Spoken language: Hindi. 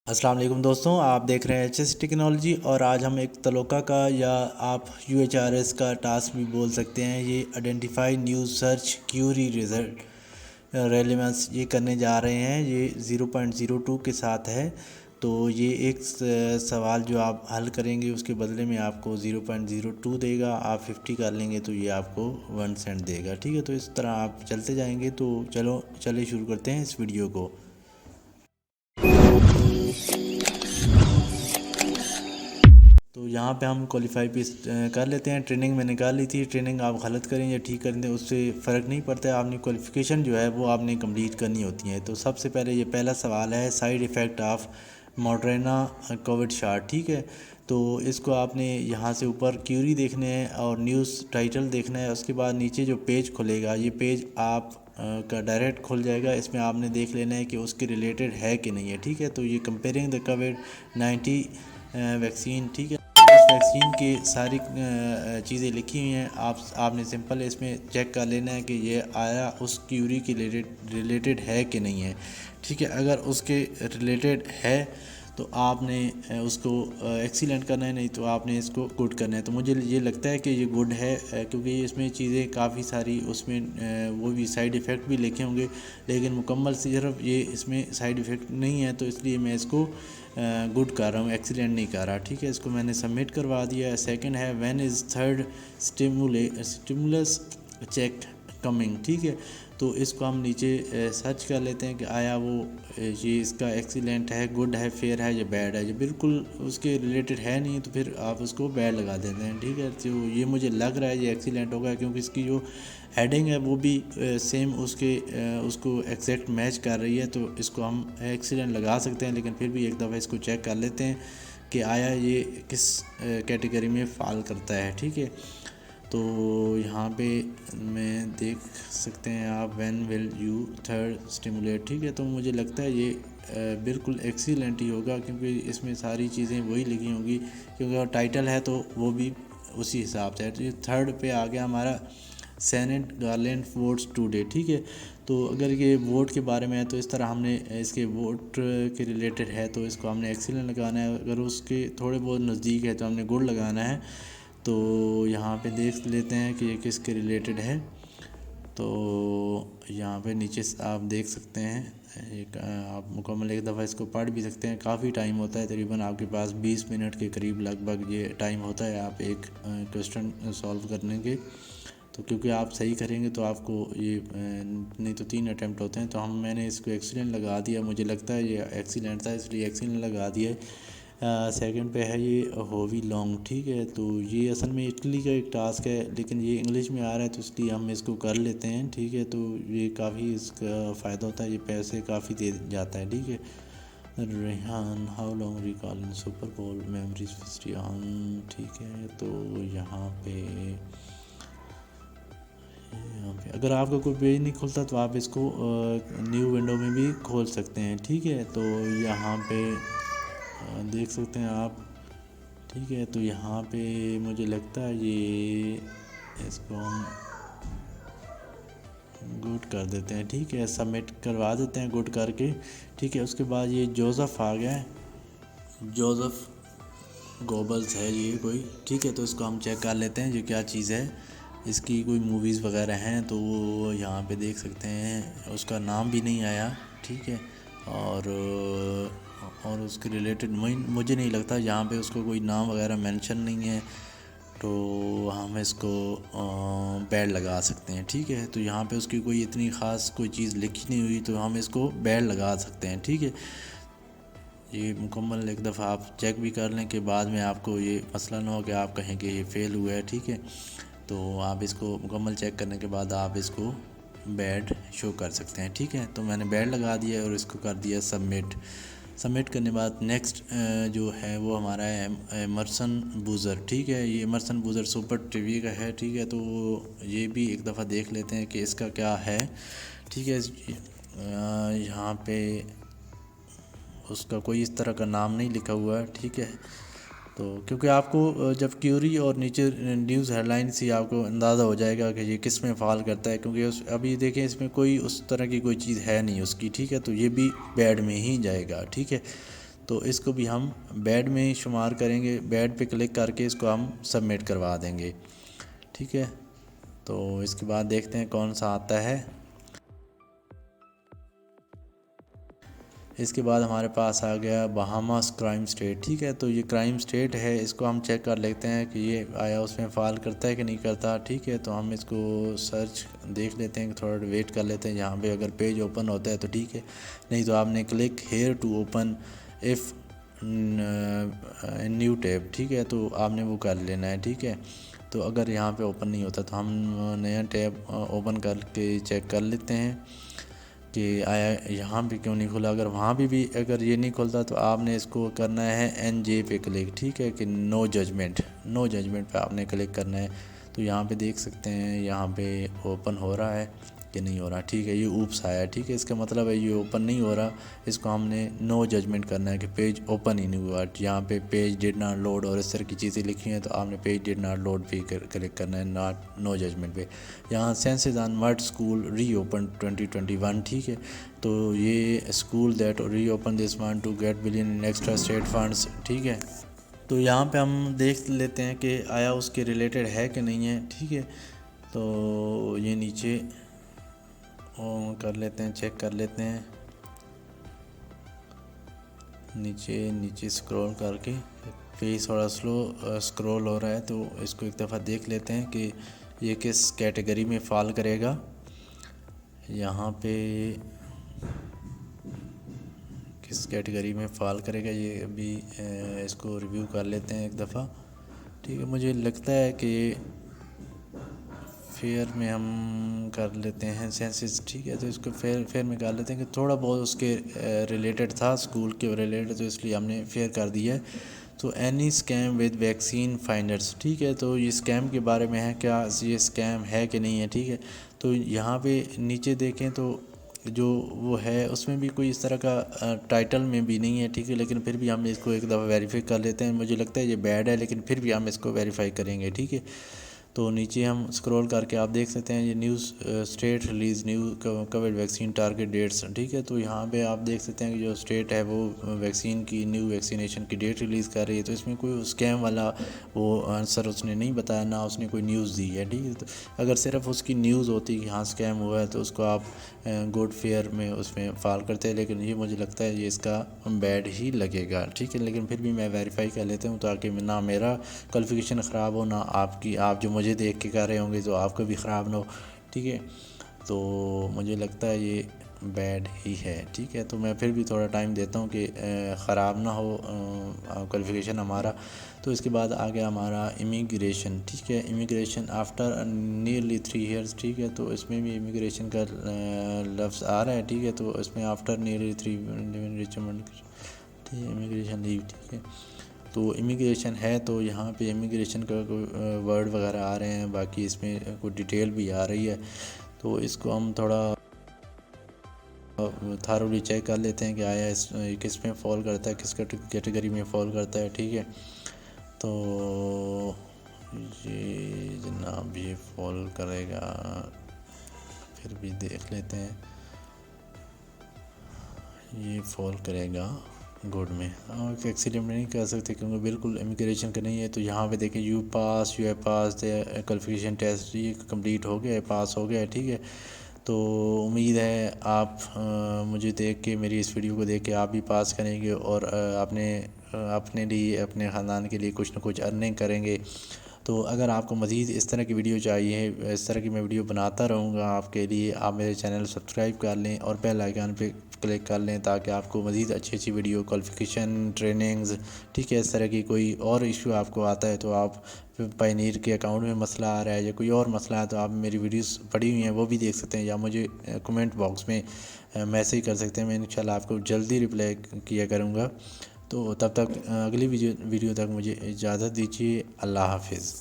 अस्सलाम वालेकुम दोस्तों, आप देख रहे हैं एच एस टेक्नोलॉजी। और आज हम एक तलोका का या आप UHRS का टास्क भी बोल सकते हैं, ये identify news search query result relevance ये करने जा रहे हैं। ये 0.02 के साथ है। तो ये एक सवाल जो आप हल करेंगे उसके बदले में आपको 0.02 देगा। आप 50 कर लेंगे तो ये आपको 1 सेंट देगा। ठीक है, तो इस तरह आप चलते जाएंगे। तो चलिए शुरू करते हैं इस वीडियो को। तो यहाँ पे हम क्वालिफाई भी कर लेते हैं। ट्रेनिंग मैंने कर ली थी। ट्रेनिंग आप गलत करें या ठीक करें उससे फ़र्क नहीं पड़ता है। आपने क्वालिफ़िकेशन जो है वो आपने कंप्लीट करनी होती है। तो सबसे पहले ये पहला सवाल है, side effect of Moderna Covid shot. ठीक है, तो इसको आपने यहाँ से ऊपर क्यूरी देखने हैं और न्यूज़ टाइटल देखना है। उसके बाद नीचे जो पेज खुलेगा, ये पेज आप का डायरेक्ट खुल जाएगा। इसमें आपने देख लेना है कि उसके रिलेटेड है कि नहीं है। ठीक है, तो ये कंपेयरिंग द कोविड-19 वैक्सीन। ठीक है, उस वैक्सीन की सारी चीज़ें लिखी हुई हैं। आपने सिंपल इसमें चेक कर लेना है कि ये आया उस क्यूरी के रिलेटेड है कि नहीं है। ठीक है, अगर उसके रिलेटेड है तो आपने उसको एक्सीलेंट करना है, नहीं तो आपने इसको गुड करना है। तो मुझे ये लगता है कि ये गुड है, क्योंकि इसमें चीज़ें काफ़ी सारी उसमें वो भी साइड इफ़ेक्ट भी लिखे होंगे, लेकिन मुकम्मल सिर्फ ये इसमें साइड इफ़ेक्ट नहीं है। तो इसलिए मैं इसको गुड कर रहा हूँ, एक्सीलेंट नहीं कर रहा। ठीक है, इसको मैंने सबमिट करवा दिया है। सेकंड है, when is third stimulus check coming. ठीक है, तो इसको हम नीचे सर्च कर लेते हैं कि आया वो ये इसका एक्सीलेंट है, गुड है, फेयर है या बैड है। ये बिल्कुल उसके रिलेटेड है नहीं तो फिर आप उसको बैड लगा देते हैं। ठीक है, तो ये मुझे लग रहा है ये एक्सीलेंट होगा, क्योंकि इसकी जो हेडिंग है वो भी सेम उसको एग्जैक्ट मैच कर रही है। तो इसको हम एक्सीलेंट लगा सकते हैं, लेकिन फिर भी एक दफ़ा इसको चेक कर लेते हैं कि आया ये किस कैटेगरी में फ़ॉल करता है। ठीक है, तो यहाँ पे मैं देख सकते हैं आप, when will you third stimulate. ठीक है, तो मुझे लगता है ये बिल्कुल एक्सीलेंट ही होगा, क्योंकि इसमें सारी चीज़ें वही लिखी होंगी, क्योंकि टाइटल है तो वो भी उसी हिसाब से है। तो ये थर्ड पे आ गया हमारा, सेनेट गार्लैंड वोट्स टुडे। ठीक है, तो अगर ये वोट के बारे में है तो इस तरह हमने इसके वोट के रिलेटेड है तो इसको हमने एक्सीलेंट लगाना है। अगर उसके थोड़े बहुत नज़दीक है तो हमने गुड लगाना है। तो यहाँ पे देख लेते हैं कि ये किसके रिलेटेड है। तो यहाँ पे नीचे आप देख सकते हैं, एक आप मुकम्मल एक दफ़ा इसको पढ़ भी सकते हैं। काफ़ी टाइम होता है, तकरीबन आपके पास 20 मिनट के करीब लगभग ये टाइम होता है आप एक क्वेश्चन सॉल्व करने के। तो क्योंकि आप सही करेंगे तो आपको ये नहीं तो 3 अटैम्प्ट होते हैं। तो मैंने इसको एक्सीलेंट लगा दिया, मुझे लगता है ये एक्सीलेंट था इसलिए एक्सीलेंट लगा दिया है। सेकंड पे है ये होवी लॉन्ग। ठीक है, तो ये असल में इटली का एक टास्क है, लेकिन ये इंग्लिश में आ रहा है तो इसलिए हम इसको कर लेते हैं। ठीक है, तो ये काफ़ी इसका फ़ायदा होता है, ये पैसे काफ़ी दे जाता है। ठीक है, Rehan how long recall in super बोल मेमोरीज फिस्टियन। ठीक है, तो यहाँ पे अगर आपका कोई पेज नहीं खुलता तो आप इसको न्यू विंडो में भी खोल सकते हैं। ठीक है, तो यहाँ पे देख सकते हैं आप। ठीक है, तो यहाँ पे मुझे लगता है ये इसको हम गुड कर देते हैं। ठीक है, सबमिट करवा देते हैं गुड करके। ठीक है, उसके बाद ये जोसेफ आ गया है, जोसेफ गोबल्स है ये कोई। ठीक है, तो इसको हम चेक कर लेते हैं ये क्या चीज़ है। इसकी कोई मूवीज़ वगैरह हैं तो वो यहाँ पे देख सकते हैं, उसका नाम भी नहीं आया। ठीक है, और उसके रिलेटेड मुझे नहीं लगता यहाँ पे उसको कोई नाम वगैरह मेंशन नहीं है, तो हम इसको बैड लगा सकते हैं। ठीक है, तो यहाँ पे उसकी कोई इतनी ख़ास कोई चीज़ लिखी नहीं हुई तो हम इसको बैड लगा सकते हैं। ठीक है, ये मुकम्मल एक दफ़ा आप चेक भी कर लें कि बाद में आपको ये मसला ना हो कि आप कहें कि ये फ़ेल हुआ है। ठीक है, तो आप इसको मुकम्मल चेक करने के बाद आप इसको बैड शो कर सकते हैं। ठीक है, तो मैंने बैड लगा दिया और इसको कर दिया सबमिट। सबमिट करने के बाद नेक्स्ट जो है वो हमारा है एमरसन बूज़र। ठीक है, ये एमरसन बूज़र सुपर टीवी का है। ठीक है, तो ये भी एक दफ़ा देख लेते हैं कि इसका क्या है। ठीक है, यहाँ पे उसका कोई इस तरह का नाम नहीं लिखा हुआ है। ठीक है, तो क्योंकि आपको जब क्यूरी और नीचे न्यूज़ हेडलाइन से आपको अंदाज़ा हो जाएगा कि ये किस में फ़ॉल करता है, क्योंकि अभी देखें इसमें कोई उस तरह की कोई चीज़ है नहीं उसकी। ठीक है, तो ये भी बैड में ही जाएगा। ठीक है, तो इसको भी हम बैड में ही शुमार करेंगे। बैड पे क्लिक करके इसको हम सबमिट करवा देंगे, ठीक है। तो इसके बाद देखते हैं कौन सा आता है। इसके बाद हमारे पास आ गया बहामास क्राइम स्टेट, ठीक है। तो ये क्राइम स्टेट है, इसको हम चेक कर लेते हैं कि ये आया उसमें फ़ॉल करता है कि नहीं करता, ठीक है। तो हम इसको सर्च देख लेते हैं, थोड़ा वेट कर लेते हैं। यहाँ पे अगर पेज ओपन होता है तो ठीक है, नहीं तो आपने click here to open if new tab, ठीक है। तो आपने वो कर लेना है, ठीक है। तो अगर यहाँ पे ओपन नहीं होता तो हम नया टैब ओपन करके चेक कर लेते हैं कि आया यहाँ पे क्यों नहीं खुला। अगर वहाँ भी अगर ये नहीं खुलता तो आपने इसको करना है NJ पे क्लिक, ठीक है, कि नो जजमेंट पे आपने क्लिक करना है। तो यहाँ पे देख सकते हैं, यहाँ पे ओपन हो रहा है कि नहीं हो रहा, ठीक है। ये ऊप्स आया, ठीक है, इसका मतलब है ये ओपन नहीं हो रहा। इसको हमने नो जजमेंट करना है कि पेज ओपन ही नहीं हुआ। यहाँ पे पेज डिड नॉट लोड और इस तरह की चीज़ें लिखी हैं, तो आपने पेज डिड नॉट लोड पे क्लिक करना है, नॉट नो जजमेंट पे। यहाँ senses on mud school reopen 2021, ठीक है। तो ये school that reopen this month to get billion in extra state funds, ठीक है। तो यहाँ पे हम देख लेते हैं कि आया उसके रिलेटेड है कि नहीं है, ठीक है। तो ये नीचे कर लेते हैं, चेक कर लेते हैं, नीचे स्क्रॉल करके। पेज थोड़ा स्लो स्क्रॉल हो रहा है, तो इसको एक दफ़ा देख लेते हैं कि ये किस कैटेगरी में फॉल करेगा। यहाँ पे किस कैटेगरी में फॉल करेगा ये अभी इसको रिव्यू कर लेते हैं एक दफ़ा, ठीक है। मुझे लगता है कि फेयर में हम कर लेते हैं सेंसेस, ठीक है। तो इसको फेयर में कर लेते हैं कि थोड़ा बहुत उसके रिलेटेड था, स्कूल के रिलेटेड, तो इसलिए हमने फेयर कर दिया है। तो any scam with vaccine finders, ठीक है। तो ये स्कैम के बारे में है, क्या ये स्कैम है कि नहीं है, ठीक है। तो यहाँ पे नीचे देखें तो जो वो है उसमें भी कोई इस तरह का टाइटल में भी नहीं है, ठीक है। लेकिन फिर भी हम इसको एक दफ़ा वेरीफाई कर लेते हैं। मुझे लगता है ये बैड है, लेकिन फिर भी हम इसको वेरीफाई करेंगे, ठीक है। तो नीचे हम स्क्रॉल करके आप देख सकते हैं ये news state release new covid vaccine target dates, ठीक है। तो यहाँ पे आप देख सकते हैं कि जो स्टेट है वो वैक्सीन की न्यू वैक्सीनेशन की डेट रिलीज़ कर रही है। तो इसमें कोई स्कैम वाला वो आंसर उसने नहीं बताया, ना उसने कोई न्यूज़ दी है, ठीक है। तो अगर सिर्फ उसकी न्यूज़ होती कि हाँ स्कैम हुआ है तो उसको आप गुड फेयर में उसमें फॉल करते हैं, लेकिन ये मुझे लगता है ये इसका बैड ही लगेगा, ठीक है। लेकिन फिर भी मैं वेरीफाई कर लेता हूँ ताकि ना मेरा क्वालिफिकेशन ख़राब हो, ना आपकी, आप जो मुझे देख के कर रहे होंगे तो आपको भी ख़राब ना हो, ठीक है। तो मुझे लगता है ये बैड ही है, ठीक है। तो मैं फिर भी थोड़ा टाइम देता हूँ कि ख़राब ना हो क्वालिफिकेशन हमारा। तो इसके बाद आ गया हमारा इमिग्रेशन, ठीक है। इमिग्रेशन आफ्टर नियरली 3 ईयर्स, ठीक है। तो इसमें भी इमिग्रेशन का लफ्ज़ आ रहा है, ठीक है। तो इसमें आफ्टर नियरली 3 रिचमेंट, ठीक है, इमिग्रेशन लीव, ठीक है। तो इमिग्रेशन है, तो यहाँ पे इमिग्रेशन का कोई वर्ड वगैरह आ रहे हैं, बाकी इसमें कोई डिटेल भी आ रही है। तो इसको हम थोड़ा थारोली चेक कर लेते हैं कि आया किस में फॉल करता है, किस कैटेगरी में फॉल करता है, ठीक है। तो ये जनाब ये फॉल करेगा, फिर भी देख लेते हैं, ये फॉल करेगा गुड में। एक्सीडेंट में नहीं कर सकते क्योंकि बिल्कुल इमिग्रेशन का नहीं है। तो यहाँ पे देखें you have pass the qualification test, ये कंप्लीट हो गया है, पास हो गया है, ठीक है। तो उम्मीद है आप मुझे देख के, मेरी इस वीडियो को देख के आप भी पास करेंगे और अपने लिए, अपने ख़ानदान के लिए कुछ ना कुछ अर्निंग करेंगे। तो अगर आपको मज़ीद इस तरह की वीडियो चाहिए, इस तरह की मैं वीडियो बनाता रहूँगा आपके लिए, आप मेरे चैनल सब्सक्राइब कर लें और बेल आइकन पे क्लिक कर लें ताकि आपको मज़ीद अच्छी अच्छी वीडियो, क्वालिफ़िकेशन, ट्रेनिंग्स, ठीक है, इस तरह की कोई और इशू आपको आता है तो आप पायनीर के अकाउंट में मसला आ रहा है या कोई और मसला है तो आप मेरी वीडियोस पड़ी हुई हैं वो भी देख सकते हैं, या मुझे कमेंट बॉक्स में मैसेज कर सकते हैं। मैं इंशाल्लाह आपको जल्दी रिप्लाई किया करूँगा। तो तब तक अगली वीडियो तक मुझे इजाज़त दीजिए। अल्लाह हाफिज़।